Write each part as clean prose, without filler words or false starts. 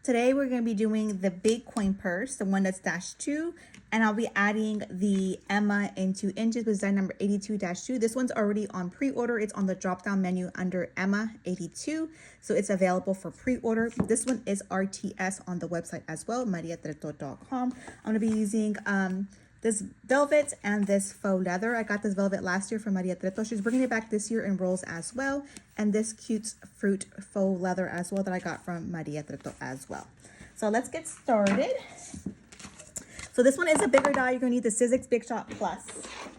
Today we're going to be doing the big coin purse, the one that's -2, and I'll be adding the Emma in 2 inches with design number 82-2. This one's already on pre-order. It's on the drop-down menu under Emma 82, so it's available for pre-order. This one is RTS on the website as well, mariatreto.com. I'm going to be using this velvet and this faux leather. I got this velvet last year from Maria Treto. She's bringing it back this year in rolls as well. And this cute fruit faux leather as well that I got from Maria Treto as well. So let's get started. So this one is a bigger die. You're going to need the Sizzix Big Shot Plus.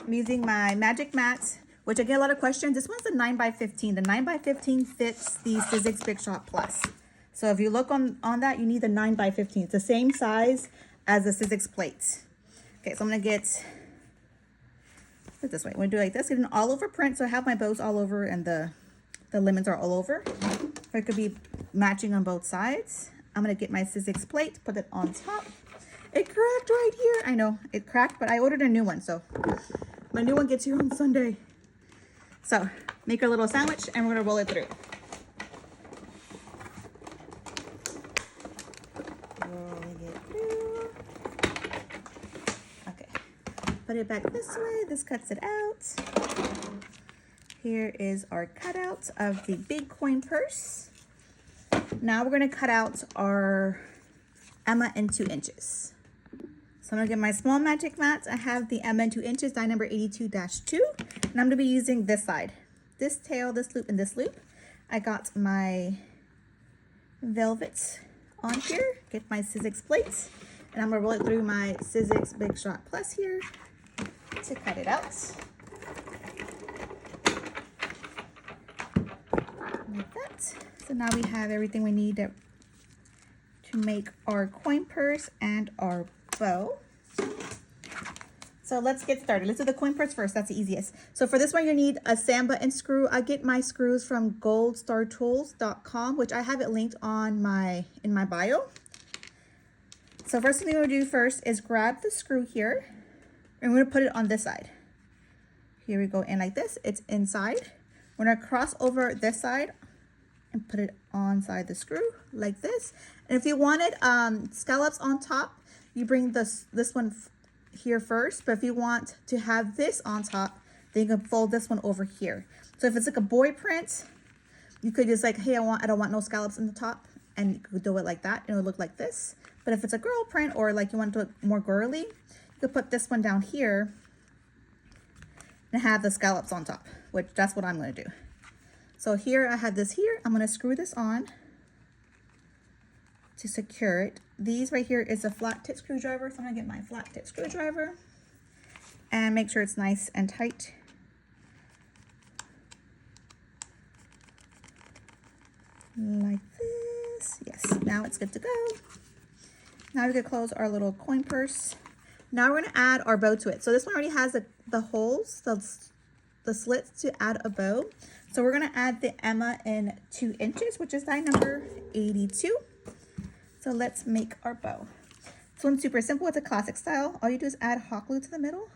I'm using my Magic Mat, which I get a lot of questions. This one's a 9x15. The 9x15 fits the Sizzix Big Shot Plus. So if you look on that, you need the 9x15. It's the same size as the Sizzix plate. Okay, so I'm gonna get it this way. I'm gonna do it like this, get an all over print. So I have my bows all over and the lemons are all over. Or it could be matching on both sides. I'm gonna get my Sizzix plate, put it on top. It cracked right here. I know it cracked, but I ordered a new one. So my new one gets here on Sunday. So make our little sandwich and we're gonna roll it through. Put it back this way. This cuts it out. Here is our cutout of the big coin purse. Now we're going to cut out our Emma in 2 inches. So I'm going to get my small Magic Mat. I have the Emma in 2 inches, die number 82-2. And I'm going to be using this side. This tail, this loop, and this loop. I got my velvet on here. Get my Sizzix plate. And I'm going to roll it through my Sizzix Big Shot Plus here to cut it out. Like that. So now we have everything we need to make our coin purse and our bow. So let's get started. Let's do the coin purse first. That's the easiest. So for this one, you need a sand button screw. I get my screws from goldstartools.com, which I have it linked on in my bio. So first thing we're gonna do first is grab the screw here. And we're gonna put it on this side. Here we go in like this, it's inside. We're gonna cross over this side and put it on side the screw like this. And if you wanted scallops on top, you bring this one here first. But if you want to have this on top, then you can fold this one over here. So if it's like a boy print, you could just like, hey, I don't want no scallops in the top, and you could do it like that and it would look like this. But if it's a girl print or like you want to do it more girly, you could put this one down here and have the scallops on top, which that's what I'm going to do. So here I have this here. I'm going to screw this on to secure it. These right here is a flat tip screwdriver. So I'm going to get my flat tip screwdriver and make sure it's nice and tight. Like this. Yes, now it's good to go. Now we can close our little coin purse. Now we're going to add our bow to it. So this one already has the holes, the slits to add a bow. So we're going to add the Emma in 2 inches, which is die number 82. So let's make our bow. This one's super simple. It's a classic style. All you do is add hot glue to the middle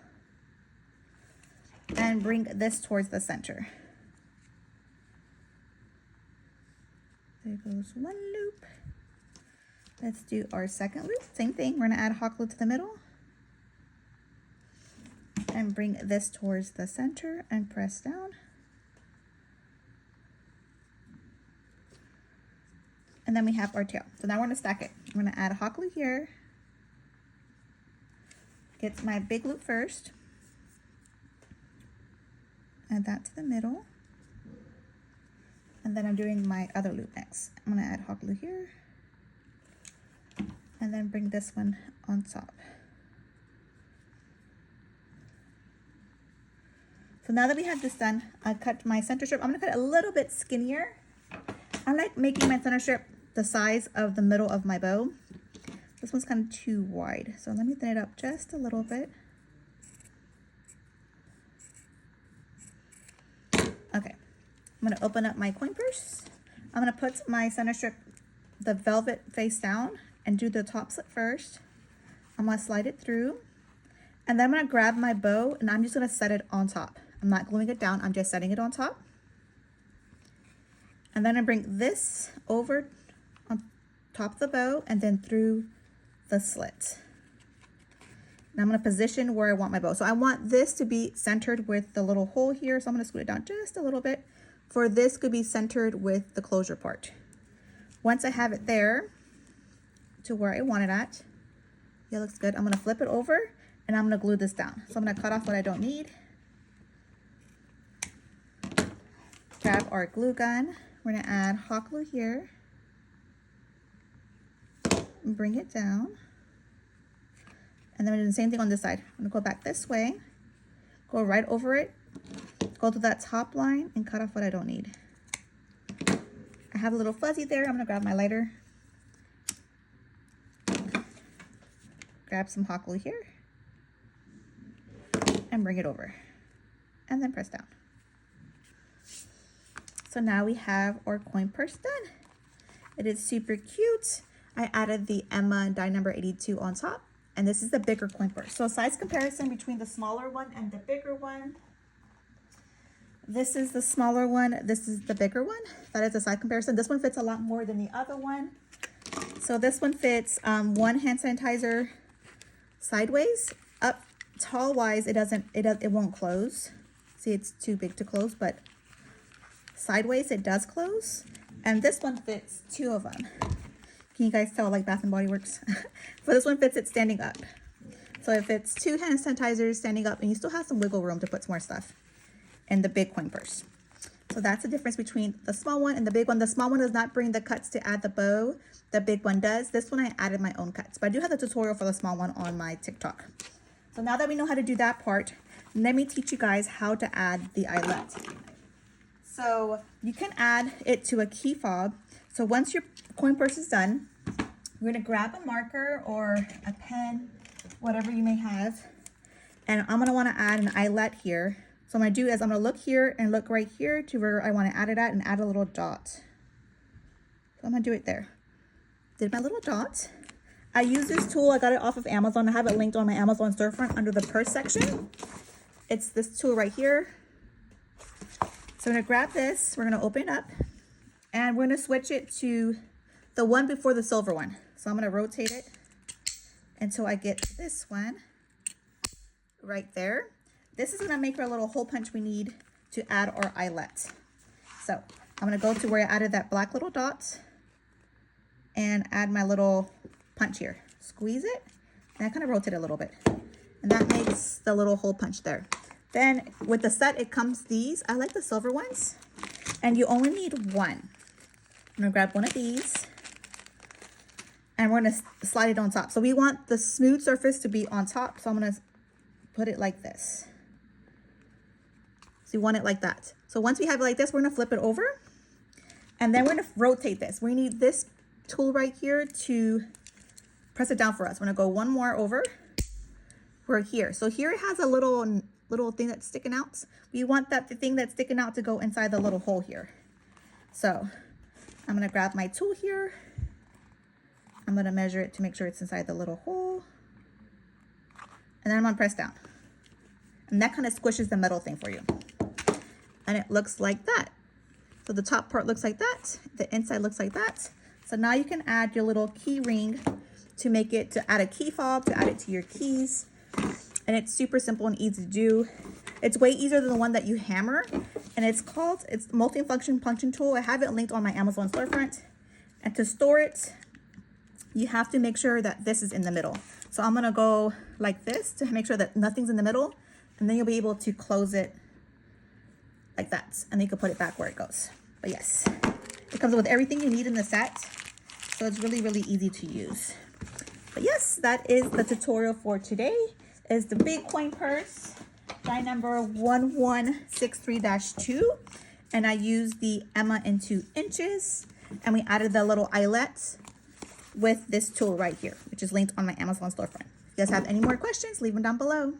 and bring this towards the center. There goes one loop. Let's do our second loop. Same thing. We're going to add hot glue to the middle and bring this towards the center and press down. And then we have our tail. So now we're going to stack it. I'm going to add a hot glue here. Get my big loop first. Add that to the middle. And then I'm doing my other loop next. I'm going to add hot glue here. And then bring this one on top. So now that we have this done, I cut my center strip. I'm gonna cut it a little bit skinnier. I like making my center strip the size of the middle of my bow. This one's kind of too wide. So let me thin it up just a little bit. Okay, I'm gonna open up my coin purse. I'm gonna put my center strip, the velvet, face down and do the top slit first. I'm gonna slide it through. And then I'm gonna grab my bow and I'm just gonna set it on top. I'm not gluing it down, I'm just setting it on top. And then I bring this over on top of the bow and then through the slit. And I'm going to position where I want my bow. So I want this to be centered with the little hole here. So I'm going to scoot it down just a little bit. For this could be centered with the closure part. Once I have it there to where I want it at, yeah, looks good. I'm going to flip it over and I'm going to glue this down. So I'm going to cut off what I don't need. Grab our glue gun. We're going to add hot glue here. And bring it down. And then we're doing the same thing on this side. I'm going to go back this way. Go right over it. Go to that top line and cut off what I don't need. I have a little fuzzy there. I'm going to grab my lighter. Grab some hot glue here. And bring it over. And then press down. So now we have our coin purse done. It is super cute. I added the Emma die number 82 on top. And this is the bigger coin purse. So size comparison between the smaller one and the bigger one. This is the smaller one. This is the bigger one. That is a size comparison. This one fits a lot more than the other one. So this one fits one hand sanitizer sideways. Up tall wise, it won't close. See, it's too big to close, but sideways it does close. And this one fits two of them. Can you guys tell like Bath and Body Works? But this one fits it standing up. So it fits two hand sanitizers standing up, and you still have some wiggle room to put some more stuff in the big coin purse. So that's the difference between the small one and the big one. The small one does not bring the cuts to add the bow. The big one does. This one I added my own cuts, but I do have the tutorial for the small one on my TikTok. So now that we know how to do that part, let me teach you guys how to add the eyelet. So you can add it to a key fob. So once your coin purse is done, we're going to grab a marker or a pen, whatever you may have. And I'm going to want to add an eyelet here. So what I'm going to do is I'm going to look here and look right here to where I want to add it at and add a little dot. So I'm going to do it there. Did my little dot. I use this tool. I got it off of Amazon. I have it linked on my Amazon storefront under the purse section. It's this tool right here. So I'm going to grab this. We're going to open it up. And we're going to switch it to the one before the silver one. So I'm going to rotate it until I get this one right there. This is going to make our little hole punch we need to add our eyelet. So I'm going to go to where I added that black little dot and add my little punch here. Squeeze it and I kind of rotate it a little bit. And that makes the little hole punch there. Then with the set, it comes these. I like the silver ones. And you only need one. I'm going to grab one of these. And we're going to slide it on top. So we want the smooth surface to be on top. So I'm going to put it like this. So you want it like that. So once we have it like this, we're going to flip it over. And then we're going to rotate this. We need this tool right here to press it down for us. We're going to go one more over. We're here. So here it has a little thing that's sticking out. We want the thing that's sticking out to go inside the little hole here. So I'm going to grab my tool here. I'm going to measure it to make sure it's inside the little hole. And then I'm going to press down. And that kind of squishes the metal thing for you. And it looks like that. So the top part looks like that. The inside looks like that. So now you can add your little key ring to make it, to add a key fob, to add it to your keys. And it's super simple and easy to do. It's way easier than the one that you hammer. And it's multi-function punching tool. I have it linked on my Amazon storefront. And to store it, you have to make sure that this is in the middle. So I'm going to go like this to make sure that nothing's in the middle. And then you'll be able to close it like that. And then you can put it back where it goes. But yes, it comes with everything you need in the set. So it's really, really easy to use. But yes, that is the tutorial for today. Is the big coin purse, die number 1163-2. And I used the Emma in 2 inches. And we added the little eyelet with this tool right here, which is linked on my Amazon storefront. If you guys have any more questions, leave them down below.